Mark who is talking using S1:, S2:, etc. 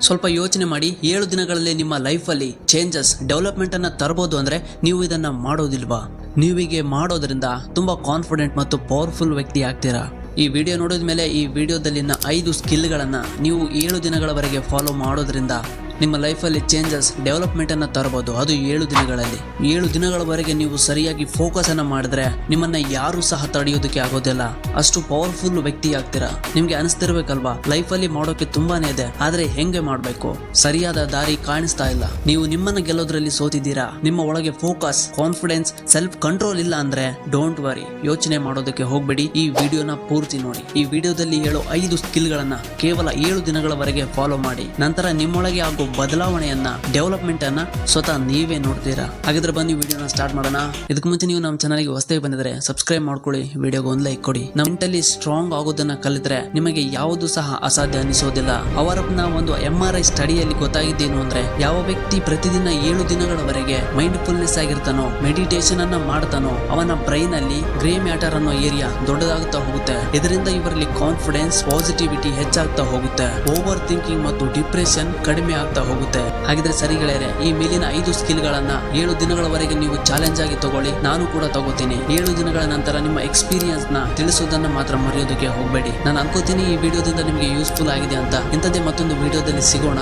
S1: ಸ್ವಲ್ಪ ಯೋಚನೆ ಮಾಡಿ, 7 ದಿನಗಳಲ್ಲಿ ನಿಮ್ಮ ಲೈಫಲ್ಲಿ ಚೇಂಜಸ್ ಡೆವಲಪ್ಮೆಂಟ್ ಅನ್ನ ತರಬಹುದು ಅಂದ್ರೆ ನೀವು ಇದನ್ನ ಮಾಡೋದಿಲ್ವಾ? ನೀವೀಗೆ ಮಾಡೋದ್ರಿಂದ ತುಂಬಾ ಕಾನ್ಫಿಡೆಂಟ್ ಮತ್ತು ಪವರ್ಫುಲ್ ವ್ಯಕ್ತಿ ಆಗ್ತೀರಾ. ಈ ವಿಡಿಯೋ ನೋಡಿದ ಮೇಲೆ ಈ ವಿಡಿಯೋದಲ್ಲಿನ 5 ಸ್ಕಿಲ್ಗಳನ್ನ ನೀವು 7 ದಿನಗಳವರೆಗೆ ಫಾಲೋ ಮಾಡೋದ್ರಿಂದ ನಿಮ್ಮ ಲೈಫಲ್ಲಿ ಚೇಂಜಸ್ ಡೆವಲಪ್ಮೆಂಟ್ ಅನ್ನ ತರಬಹುದು. ಅದು 7 ದಿನಗಳಲ್ಲಿ. 7 ದಿನಗಳವರೆಗೆ ನೀವು ಸರಿಯಾಗಿ ಫೋಕಸ್ ಅನ್ನ ಮಾಡಿದ್ರೆ ನಿಮ್ಮನ್ನ ಯಾರು ಸಹ ತಡೆಯೋದಕ್ಕೆ ಆಗೋದಿಲ್ಲ. ಅಷ್ಟು ಪವರ್ಫುಲ್ ವ್ಯಕ್ತಿ ಆಗ್ತೀರಾ. ನಿಮ್ಗೆ ಅನಿಸ್ತಿರ್ಬೇಕಲ್ವಾ, ಲೈಫಲ್ಲಿ ಮಾಡೋಕೆ ತುಂಬಾನೇ ಇದೆ, ಆದ್ರೆ ಹೆಂಗೆ ಮಾಡ್ಬೇಕು? ಸರಿಯಾದ ದಾರಿ ಕಾಣಿಸ್ತಾ ಇಲ್ಲ. ನೀವು ನಿಮ್ಮನ್ನ ಗೆಲ್ಲೋದ್ರಲ್ಲಿ ಸೋತಿದ್ದೀರಾ. ನಿಮ್ಮ ಒಳಗೆ ಫೋಕಸ್, ಕಾನ್ಫಿಡೆನ್ಸ್, ಸೆಲ್ಫ್ ಕಂಟ್ರೋಲ್ ಇಲ್ಲ ಅಂದ್ರೆ ಡೋಂಟ್ ವರಿ, ಯೋಚನೆ ಮಾಡೋದಕ್ಕೆ ಹೋಗ್ಬೇಡಿ. ಈ ವಿಡಿಯೋನ ಪೂರ್ತಿ ನೋಡಿ. ಈ ವಿಡಿಯೋದಲ್ಲಿ ಹೇಳೋ 5 ಸ್ಕಿಲ್ಗಳನ್ನ ಕೇವಲ 7 ದಿನಗಳವರೆಗೆ ಫಾಲೋ ಮಾಡಿ. ನಂತರ ನಿಮ್ಮೊಳಗೆ ಆಗೋ ಬದಲಾವಣೆಯನ್ನ, ಡೆವಲಪ್ಮೆಂಟ್ ಅನ್ನ ಸ್ವತಃ ನೀವೇ ನೋಡ್ತೀರಾ. ಹಾಗಾದ್ರೆ ಬನ್ನಿ ವಿಡಿಯೋನ ಸ್ಟಾರ್ಟ್ ಮಾಡೋಣ. ಇದಕ್ಕೆ ಮುಂಚೆ ನೀವು ನಮ್ಮ ಚಾನಲ್ಗೆ ಹೊಸದಾಗಿ ಬಂದಿದ್ರೆ ಸಬ್ಸ್ಕ್ರೈಬ್ ಮಾಡ್ಕೊಳ್ಳಿ, ವಿಡಿಯೋಗೆ ಒಂದು ಲೈಕ್ ಕೊಡಿ. ಮೆಂಟಲಿ ಸ್ಟ್ರಾಂಗ್ ಆಗೋದನ್ನ ಕಲಿತ್ರೆ ನಿಮಗೆ ಯಾವುದು ಸಹ ಅಸಾಧ್ಯ ಅನಿಸೋದಿಲ್ಲ. ಅವರನ್ನ ಒಂದು MRI ಸ್ಟಡಿಯಲ್ಲಿ ಗೊತ್ತಾಗಿದ್ದೇನು ಅಂದ್ರೆ, ಯಾವ ವ್ಯಕ್ತಿ ಪ್ರತಿದಿನ 7 ದಿನಗಳವರೆಗೆ ಮೈಂಡ್ಫುಲ್ನೆಸ್ ಆಗಿರ್ತಾನೋ, ಮೆಡಿಟೇಷನ್ ಅನ್ನ ಮಾಡ್ತಾನೋ, ಅವನ ಬ್ರೈನ್ ಅಲ್ಲಿ ಗ್ರೇ ಮ್ಯಾಟರ್ ಅನ್ನೋ ಏರಿಯಾ ದೊಡ್ಡದಾಗುತ್ತಾ ಹೋಗುತ್ತೆ. ಇದರಿಂದ ಇವರಲ್ಲಿ ಕಾನ್ಫಿಡೆನ್ಸ್, ಪಾಸಿಟಿವಿಟಿ ಹೆಚ್ಚಾಗ್ತಾ ಹೋಗುತ್ತೆ. ಓವರ್ ಥಿಂಕಿಂಗ್ ಮತ್ತು ಡಿಪ್ರೆಷನ್ ಕಡಿಮೆ ಆಗ್ತಾ ಹೋಗುತ್ತೆ. ಹಾಗಿದ್ರೆ ಸರಿ ಗೆಳೆಯರೆ, ಈ ಮೇಲಿನ 5 ಸ್ಕಿಲ್ಗಳನ್ನ 7 ದಿನಗಳವರೆಗೆ ನೀವು ಚಾಲೆಂಜ್ ಆಗಿ ತಗೊಳ್ಳಿ. ನಾನು ಕೂಡ ತಗೋತೀನಿ. 7 ದಿನಗಳ ನಂತರ ನಿಮ್ಮ ಎಕ್ಸ್ಪೀರಿಯನ್ಸ್ ನ ತಿಳಿಸೋದನ್ನ ಮಾತ್ರ ಮರೆಯೋದಕ್ಕೆ ಹೋಗಬೇಡಿ. ನಾನು ಅನ್ಕೋತೀನಿ ಈ ವಿಡಿಯೋದಿಂದ ನಿಮಗೆ ಯೂಸ್ಫುಲ್ ಆಗಿದೆ ಅಂತ. ಇಂಥದ್ದೇ ಮತ್ತೊಂದು ವಿಡಿಯೋದಲ್ಲಿ ಸಿಗೋಣ.